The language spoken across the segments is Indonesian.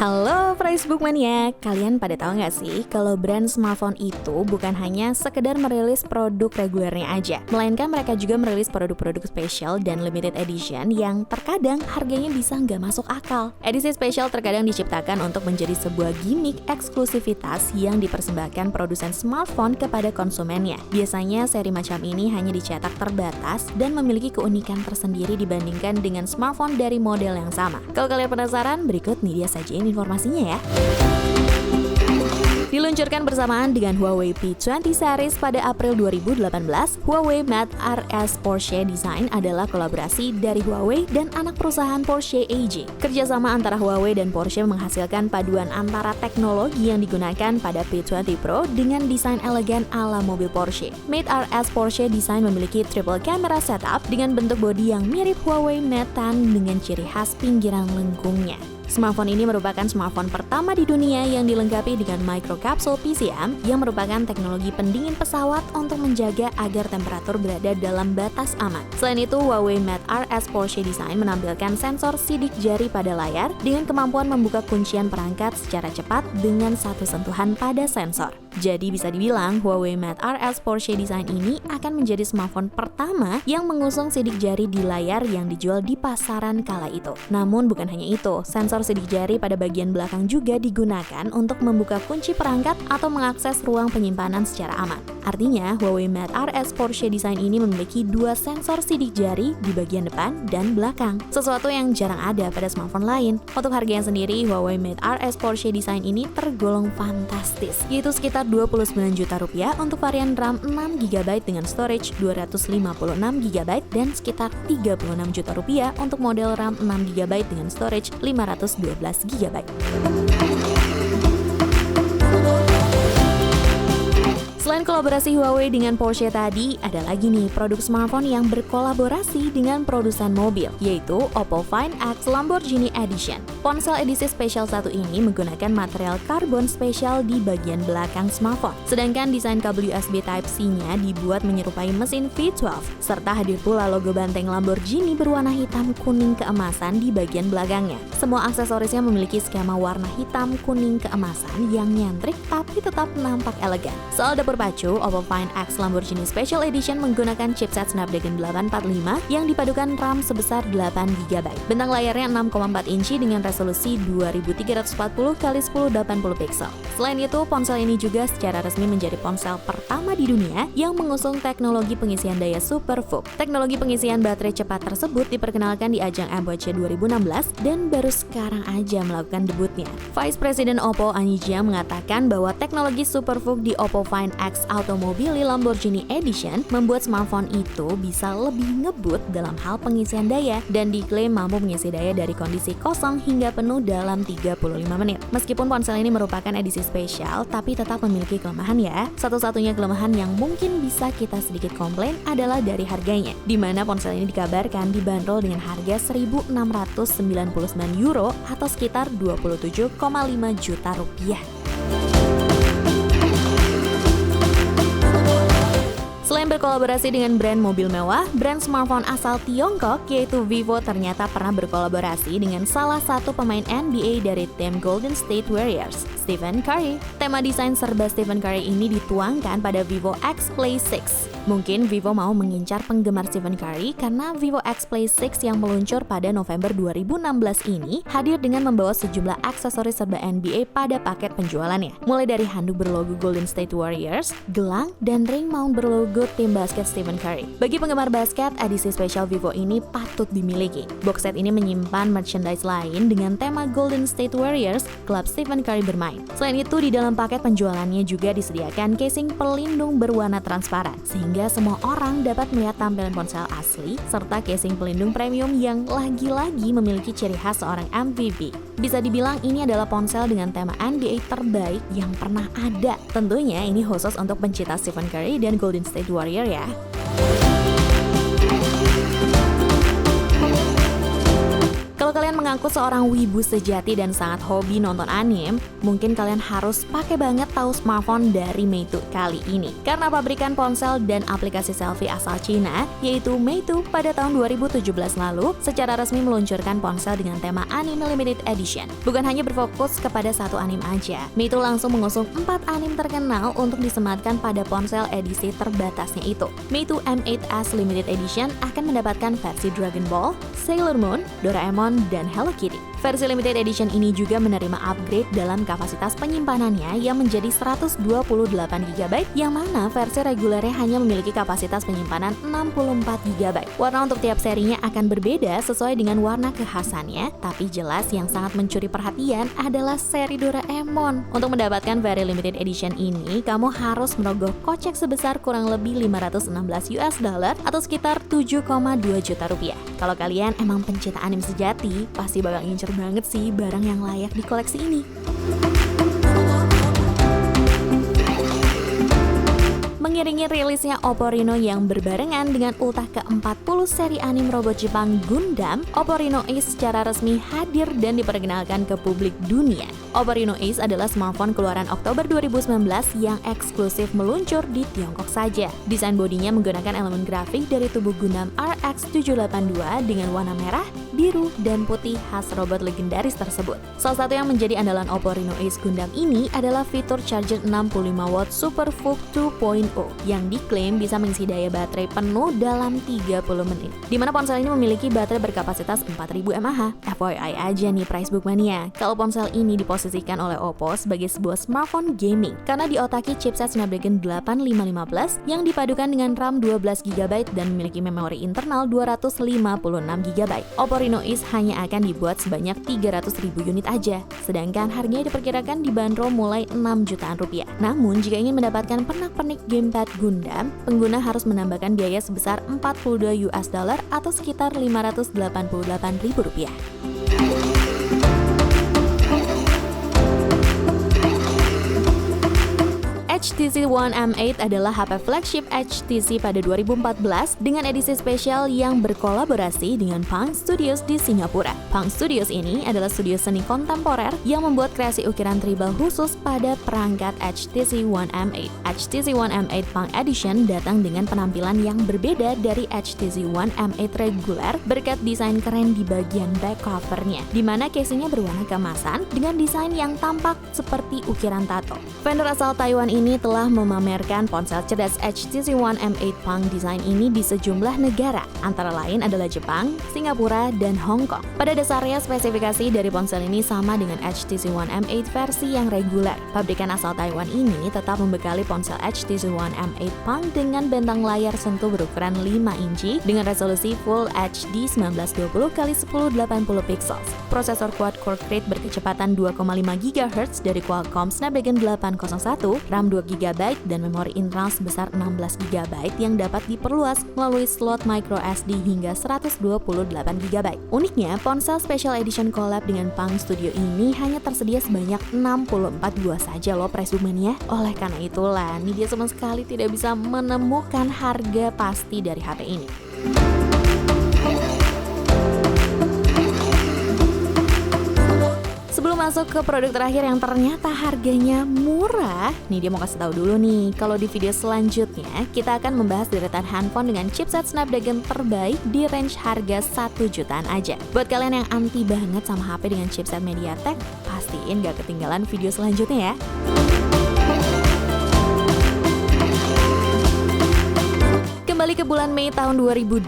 Halo Facebook Mania, kalian pada tahu nggak sih kalau brand smartphone itu bukan hanya sekedar merilis produk regulernya aja, melainkan mereka juga merilis produk-produk spesial dan limited edition yang terkadang harganya bisa nggak masuk akal. Edisi spesial terkadang diciptakan untuk menjadi sebuah gimmick eksklusivitas yang dipersembahkan produsen smartphone kepada konsumennya. Biasanya seri macam ini hanya dicetak terbatas dan memiliki keunikan tersendiri dibandingkan dengan smartphone dari model yang sama. Kalau kalian penasaran, berikut nih dia saja informasinya ya. Diluncurkan bersamaan dengan Huawei P20 series pada April 2018, Huawei Mate RS Porsche Design adalah kolaborasi dari Huawei dan anak perusahaan Porsche AG. Kerjasama antara Huawei dan Porsche menghasilkan paduan antara teknologi yang digunakan pada P20 Pro dengan desain elegan ala mobil Porsche. Mate RS Porsche Design memiliki triple camera setup dengan bentuk bodi yang mirip Huawei Mate 10 dengan ciri khas pinggiran lengkungnya. Smartphone ini merupakan smartphone pertama di dunia yang dilengkapi dengan micro capsule PCM yang merupakan teknologi pendingin pesawat untuk menjaga agar temperatur berada dalam batas aman. Selain itu, Huawei Mate RS Porsche Design menampilkan sensor sidik jari pada layar dengan kemampuan membuka kuncian perangkat secara cepat dengan satu sentuhan pada sensor. Jadi bisa dibilang Huawei Mate RS Porsche Design ini akan menjadi smartphone pertama yang mengusung sidik jari di layar yang dijual di pasaran kala itu. Namun bukan hanya itu, sensor sidik jari pada bagian belakang juga digunakan untuk membuka kunci perangkat atau mengakses ruang penyimpanan secara aman. Artinya, Huawei Mate RS Porsche Design ini memiliki dua sensor sidik jari di bagian depan dan belakang, sesuatu yang jarang ada pada smartphone lain. Untuk harganya sendiri, Huawei Mate RS Porsche Design ini tergolong fantastis, yaitu sekitar 29 juta rupiah untuk varian RAM 6GB dengan storage 256GB dan sekitar 36 juta rupiah untuk model RAM 6GB dengan storage 512GB. Selain kolaborasi Huawei dengan Porsche tadi, ada lagi nih produk smartphone yang berkolaborasi dengan produsen mobil, yaitu Oppo Find X Lamborghini Edition. Ponsel edisi spesial satu ini menggunakan material karbon spesial di bagian belakang smartphone. Sedangkan desain kabel USB Type-C-nya dibuat menyerupai mesin V12, serta hadir pula logo banteng Lamborghini berwarna hitam kuning keemasan di bagian belakangnya. Semua aksesorisnya memiliki skema warna hitam kuning keemasan yang nyentrik tapi tetap nampak elegan. Soal dapur pacu, Oppo Find X Lamborghini Special Edition menggunakan chipset Snapdragon 845 yang dipadukan RAM sebesar 8GB. Bentang layarnya 6,4 inci dengan resolusi 2340x1080 pixel. Selain itu, ponsel ini juga secara resmi menjadi ponsel pertama di dunia yang mengusung teknologi pengisian daya Super VOOC. Teknologi pengisian baterai cepat tersebut diperkenalkan di ajang MWC 2016 dan baru sekarang aja melakukan debutnya. Vice President Oppo Anijia mengatakan bahwa teknologi Super VOOC di Oppo Find X Automobili Lamborghini Edition membuat smartphone itu bisa lebih ngebut dalam hal pengisian daya dan diklaim mampu mengisi daya dari kondisi kosong hingga penuh dalam 35 menit. Meskipun ponsel ini merupakan edisi spesial, tapi tetap memiliki kelemahan ya. Satu-satunya kelemahan yang mungkin bisa kita sedikit komplain adalah dari harganya, di mana ponsel ini dikabarkan dibanderol dengan harga €1.699 atau sekitar 27,5 juta rupiah. Selain berkolaborasi dengan brand mobil mewah, brand smartphone asal Tiongkok yaitu Vivo ternyata pernah berkolaborasi dengan salah satu pemain NBA dari tim Golden State Warriors, Stephen Curry. Tema desain serba Stephen Curry ini dituangkan pada Vivo X Play 6. Mungkin Vivo mau mengincar penggemar Stephen Curry karena Vivo X Play 6 yang meluncur pada November 2016 ini hadir dengan membawa sejumlah aksesoris serba NBA pada paket penjualannya. Mulai dari handuk berlogo Golden State Warriors, gelang, dan ring mount berlogo tim basket Stephen Curry. Bagi penggemar basket, edisi spesial Vivo ini patut dimiliki. Box set ini menyimpan merchandise lain dengan tema Golden State Warriors, klub Stephen Curry bermain. Selain itu, di dalam paket penjualannya juga disediakan casing pelindung berwarna transparan, sehingga semua orang dapat melihat tampilan ponsel asli, serta casing pelindung premium yang lagi-lagi memiliki ciri khas seorang MVP. Bisa dibilang ini adalah ponsel dengan tema NBA terbaik yang pernah ada. Tentunya ini khusus untuk pencinta Stephen Curry dan Golden State Warrior ya. Kalau Kalau kalian mengaku seorang wibu sejati dan sangat hobi nonton anime, mungkin kalian harus pakai banget tahu smartphone dari Meitu kali ini. Karena pabrikan ponsel dan aplikasi selfie asal Cina, yaitu Meitu, pada tahun 2017 lalu secara resmi meluncurkan ponsel dengan tema anime limited edition. Bukan hanya berfokus kepada satu anime aja, Meitu langsung mengusung 4 anime terkenal untuk disematkan pada ponsel edisi terbatasnya itu. Meitu M8s Limited Edition akan mendapatkan versi Dragon Ball, Sailor Moon, Doraemon, dan Hello Kitty. Versi limited edition ini juga menerima upgrade dalam kapasitas penyimpanannya yang menjadi 128GB, yang mana versi regulernya hanya memiliki kapasitas penyimpanan 64GB. Warna untuk tiap serinya akan berbeda sesuai dengan warna kekhasannya, tapi jelas yang sangat mencuri perhatian adalah seri Doraemon. Untuk mendapatkan very limited edition ini, kamu harus merogoh kocek sebesar kurang lebih $516 atau sekitar 7,2 juta rupiah. Kalau kalian emang pencinta anime sejati, pasti bakal ngincer banget sih barang yang layak di koleksi ini. Mengiringi rilisnya Oppo Reno yang berbarengan dengan ultah ke-40 seri anime robot Jepang Gundam, Oppo Reno Ace secara resmi hadir dan diperkenalkan ke publik dunia. Oppo Reno Ace adalah smartphone keluaran Oktober 2019 yang eksklusif meluncur di Tiongkok saja. Desain bodinya menggunakan elemen grafik dari tubuh Gundam RX 782 dengan warna merah, biru, dan putih khas robot legendaris tersebut. Salah satu yang menjadi andalan Oppo Reno Ace Gundam ini adalah fitur charger 65W Super VOOC 2.0 yang diklaim bisa mengisi daya baterai penuh dalam 30 menit. Di mana ponsel ini memiliki baterai berkapasitas 4000 mAh. FYI aja nih Price Book Mania, kalau ponsel ini diposisikan oleh Oppo sebagai sebuah smartphone gaming karena diotaki chipset Snapdragon 8515 yang dipadukan dengan RAM 12GB dan memiliki memori internal 256GB. Oppo Reno Ace hanya akan dibuat sebanyak 300.000 unit aja, sedangkan harganya diperkirakan dibanderol mulai 6 jutaan rupiah. Namun jika ingin mendapatkan pernak-pernik gamepad Gundam, pengguna harus menambahkan biaya sebesar $42 atau sekitar Rp588.000. HTC One M8 adalah HP flagship HTC pada 2014 dengan edisi spesial yang berkolaborasi dengan Pang Studios di Singapura. Pang Studios ini adalah studio seni kontemporer yang membuat kreasi ukiran tribal khusus pada perangkat HTC One M8. HTC One M8 Pang Edition datang dengan penampilan yang berbeda dari HTC One M8 reguler berkat desain keren di bagian back covernya, di mana casingnya berwarna keemasan dengan desain yang tampak seperti ukiran tato. Vendor asal Taiwan ini telah memamerkan ponsel cerdas HTC One M8 Pang design ini di sejumlah negara, antara lain adalah Jepang, Singapura, dan Hong Kong. Pada dasarnya, spesifikasi dari ponsel ini sama dengan HTC One M8 versi yang reguler. Pabrikan asal Taiwan ini tetap membekali ponsel HTC One M8 Pang dengan bentang layar sentuh berukuran 5 inci dengan resolusi Full HD 1920x1080 pixels. Prosesor quad-core Crete berkecepatan 2,5 GHz dari Qualcomm Snapdragon 801, RAM 2GB, dan memori internal sebesar 16GB yang dapat diperluas melalui slot micro SD hingga 128GB. Uniknya, ponsel Special Edition collab dengan Pang Studio ini hanya tersedia sebanyak 64 buah saja loh Price Book Mania. Oleh karena itulah, Nidia sama sekali tidak bisa menemukan harga pasti dari HP ini. Sebelum masuk ke produk terakhir yang ternyata harganya murah, nih dia mau kasih tahu dulu nih, kalau di video selanjutnya kita akan membahas deretan handphone dengan chipset Snapdragon terbaik di range harga 1 jutaan aja. Buat kalian yang anti banget sama HP dengan chipset MediaTek, pastiin gak ketinggalan video selanjutnya ya. Kembali ke bulan Mei tahun 2018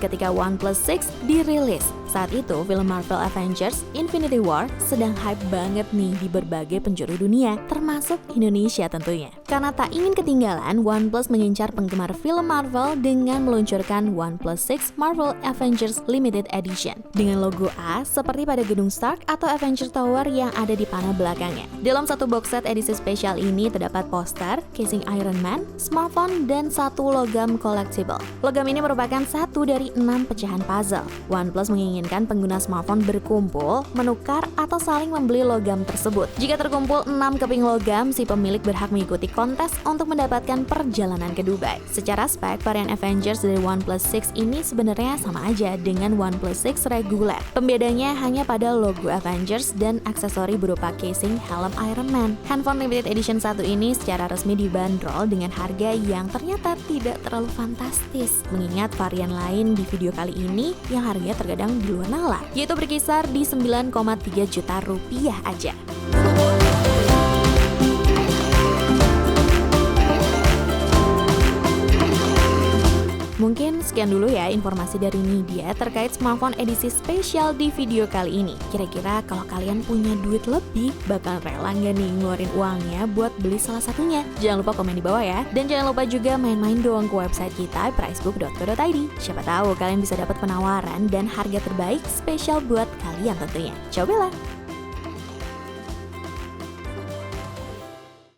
ketika OnePlus 6 dirilis. Saat itu, film Marvel Avengers Infinity War sedang hype banget nih di berbagai penjuru dunia, termasuk Indonesia tentunya. Karena tak ingin ketinggalan, OnePlus mengincar penggemar film Marvel dengan meluncurkan OnePlus 6 Marvel Avengers Limited Edition dengan logo A seperti pada gedung Stark atau Avengers Tower yang ada di panel belakangnya. Dalam satu box set edisi spesial ini terdapat poster, casing Iron Man, smartphone, dan satu logam collectible. Logam ini merupakan satu dari 6 pecahan puzzle. OnePlus menginginkan pengguna smartphone berkumpul, menukar, atau saling membeli logam tersebut. Jika terkumpul 6 keping logam, si pemilik berhak mengikuti kontes untuk mendapatkan perjalanan ke Dubai. Secara spek, varian Avengers dari OnePlus 6 ini sebenarnya sama aja dengan OnePlus 6 reguler. Pembedanya hanya pada logo Avengers dan aksesori berupa casing helm Iron Man. Handphone limited edition 1 ini secara resmi dibanderol dengan harga yang ternyata tidak terlalu fantastis, mengingat varian lain di video kali ini yang harganya terkadang di luar nalar, yaitu berkisar di 9,3 juta rupiah aja. Mungkin sekian dulu ya informasi dari Nidya terkait smartphone edisi spesial di video kali ini. Kira-kira kalau kalian punya duit lebih, bakal rela nggak nih ngeluarin uangnya buat beli salah satunya? Jangan lupa komen di bawah ya. Dan jangan lupa juga main-main dong ke website kita pricebook.co.id. Siapa tahu kalian bisa dapat penawaran dan harga terbaik spesial buat kalian tentunya. Cobalah!